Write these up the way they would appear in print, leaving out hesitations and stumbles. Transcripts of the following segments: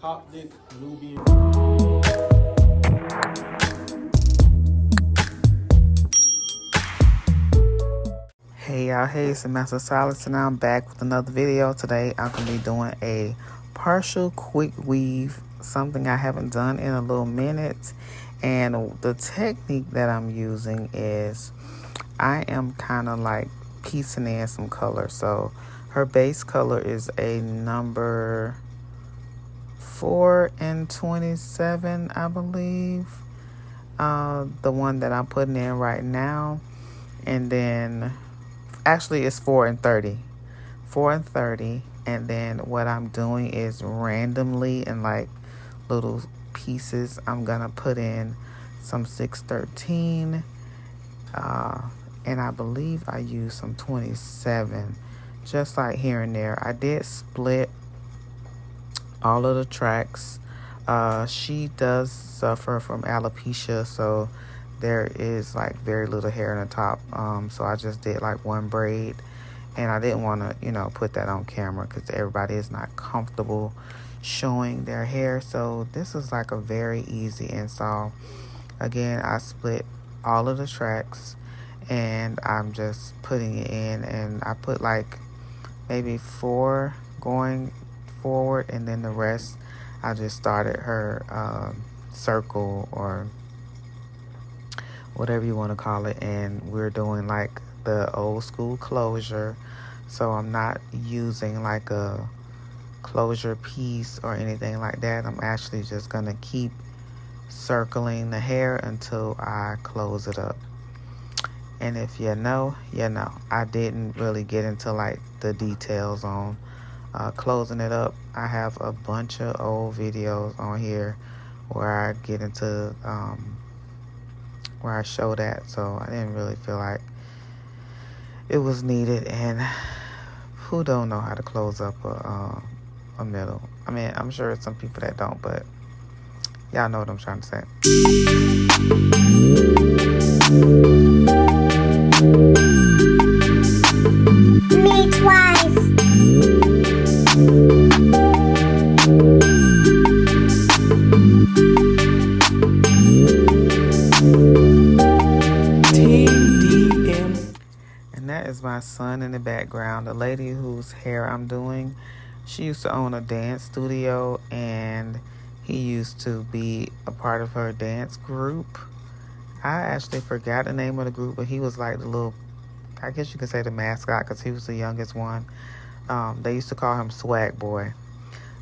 Coptic, Nubian. Hey y'all, hey, it's the Master Stylist and I'm back with another video. Today I'm going to be doing a partial quick weave, something I haven't done in a little minute. And the technique that I'm using is I am kind of like piecing in some color. So her base color is a number 4 and 27, I believe. The one that I'm putting in right now. And then actually it's 4 and 30. 4 and 30. And then what I'm doing is randomly in like little pieces, I'm gonna put in some 613. And I believe I used some 27, just like here and there. I did split all of the tracks. She does suffer from alopecia, so there is like very little hair in the top. So I just did like one braid, and I didn't want to, put that on camera because everybody is not comfortable showing their hair. So this is like a very easy install. Again, I split all of the tracks, and I'm just putting it in, and I put like maybe 4 going forward, and then the rest I just started her circle or whatever you want to call it, and we're doing like the old school closure. So I'm not using like a closure piece or anything like that. I'm actually just gonna keep circling the hair until I close it up. And if you know, you know. I didn't really get into like the details on closing it up. I have a bunch of old videos on here where I get into where I show that, so I didn't really feel like it was needed. And who don't know how to close up a middle? I mean, I'm sure it's some people that don't, but y'all know what I'm trying to say. Me twice. And that is my son in the background. The lady whose hair I'm doing, she used to own a dance studio, and he used to be a part of her dance group. I actually forgot the name of the group, but he was like the little, I guess you could say the mascot, because he was the youngest one. They used to call him Swag Boy.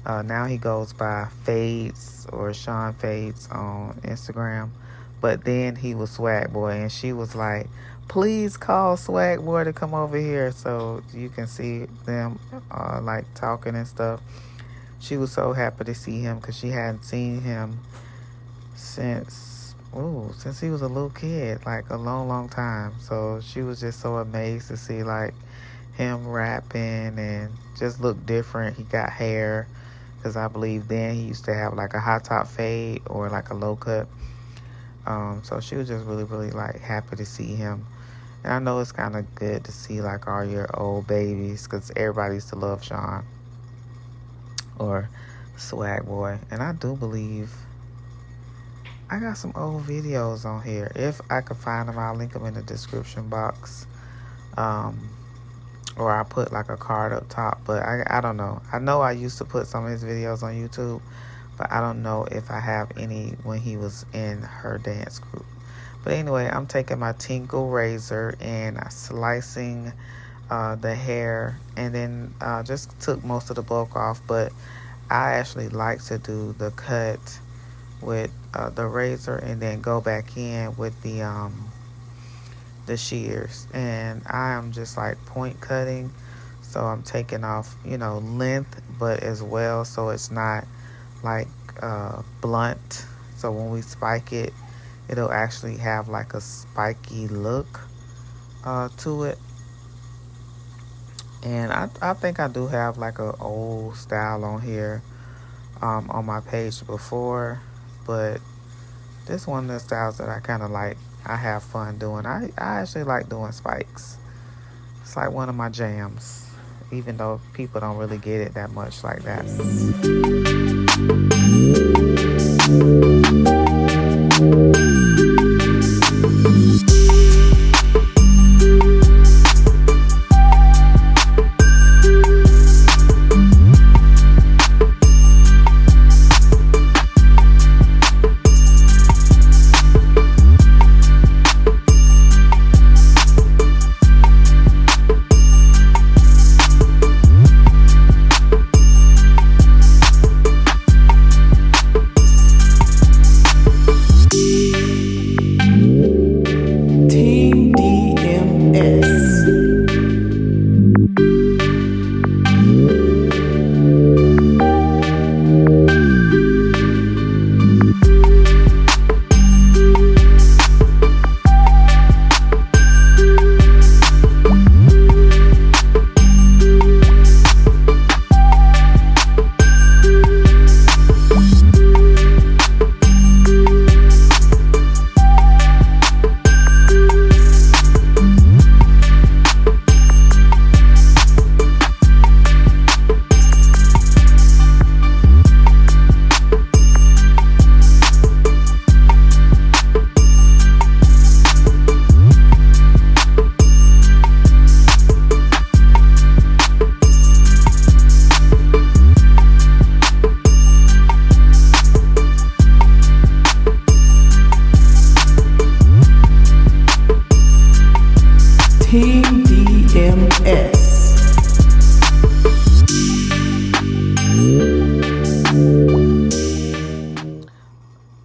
Now he goes by Fades or Sean Fades on Instagram. But then he was Swag Boy, and she was like, please call Swag Boy to come over here. So you can see them like talking and stuff. She was so happy to see him because she hadn't seen him since he was a little kid, like a long time. So she was just so amazed to see like him rapping and just look different. He got hair, because I believe then he used to have like a high top fade or like a low cut. So she was just really like happy to see him. And I know it's kind of good to see like all your old babies, because everybody used to love Sean or Swag Boy. And I do believe I got some old videos on here. If I could find them, I'll link them in the description box. Or I'll put like a card up top. But I don't know. I know I used to put some of his videos on YouTube, but I don't know if I have any when he was in her dance group. But anyway, I'm taking my Tinkle razor and slicing the hair, and then just took most of the bulk off. But I actually like to do the cut with the razor and then go back in with the shears. And I am just like point cutting, so I'm taking off length, but as well so it's not like blunt. So when we spike it, it'll actually have like a spiky look to it. And I think I do have like a old style on here on my page before, but this one of the styles that I kind of like, I have fun doing. I actually like doing spikes. It's like one of my jams. even though people don't really get it that much like that.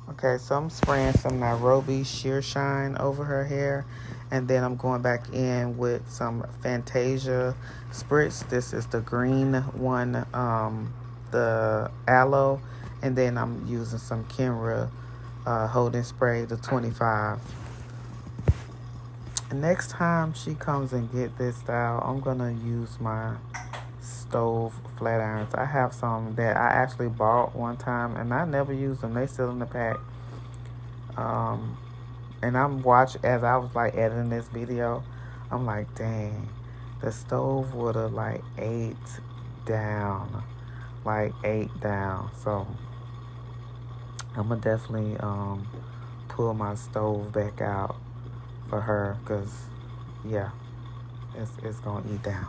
Okay, so I'm spraying some Nairobi Sheer Shine over her hair, and then I'm going back in with some Fantasia Spritz. This is the green one, the aloe, and then I'm using some Kenra holding spray, the 25. Next time she comes and get this style, I'm gonna use my stove flat irons. I have some that I actually bought one time and I never used them. They still in the pack. And I'm watching as I was like editing this video. I'm like, dang, the stove would have like ate down. So I'm gonna definitely pull my stove back out for her, because yeah, it's gonna eat down.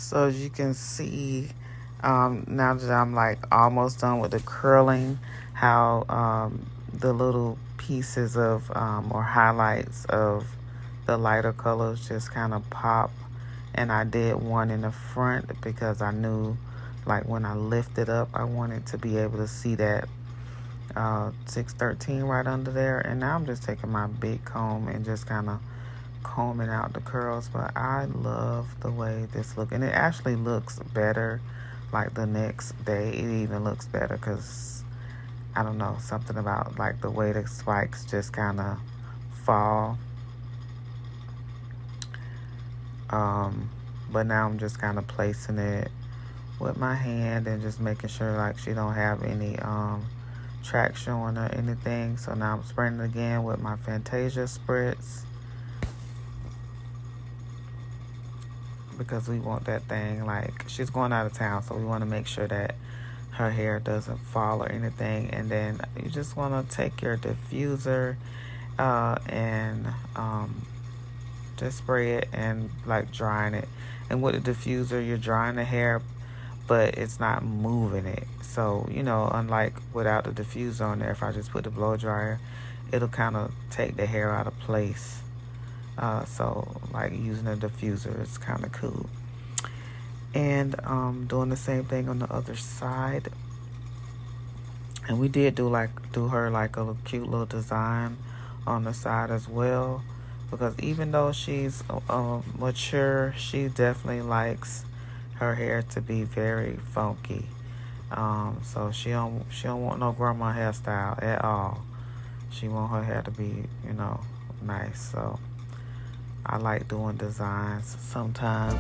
So as you can see, now that I'm like almost done with the curling, how the little pieces of or highlights of the lighter colors just kind of pop. And I did one in the front because I knew, like, when I lift it up, I wanted to be able to see that 613 right under there. And now I'm just taking my big comb and just kind of combing out the curls. But I love the way this looks, and it actually looks better like the next day. It even looks better because I don't know, something about like the way the spikes just kind of fall. But now I'm just kind of placing it with my hand and just making sure like she don't have any traction on or anything. So now I'm spraying it again with my Fantasia spritz, because we want that thing, like, she's going out of town, so we want to make sure that her hair doesn't fall or anything. And then you just want to take your diffuser and just spray it and like drying it. And with the diffuser, you're drying the hair, but it's not moving it. So, you know, unlike without the diffuser on there, if I just put the blow dryer, it'll kind of take the hair out of place. So like using a diffuser is kind of cool. And doing the same thing on the other side. And we did do her like a cute little design on the side as well, because even though she's mature, she definitely likes her hair to be very funky. So she don't want no grandma hairstyle at all. She want her hair to be, you know, nice. So I like doing designs sometimes.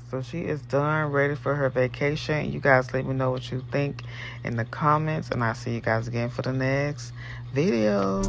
So she is done, ready for her vacation. You guys let me know what you think in the comments, and I'll see you guys again for the next video.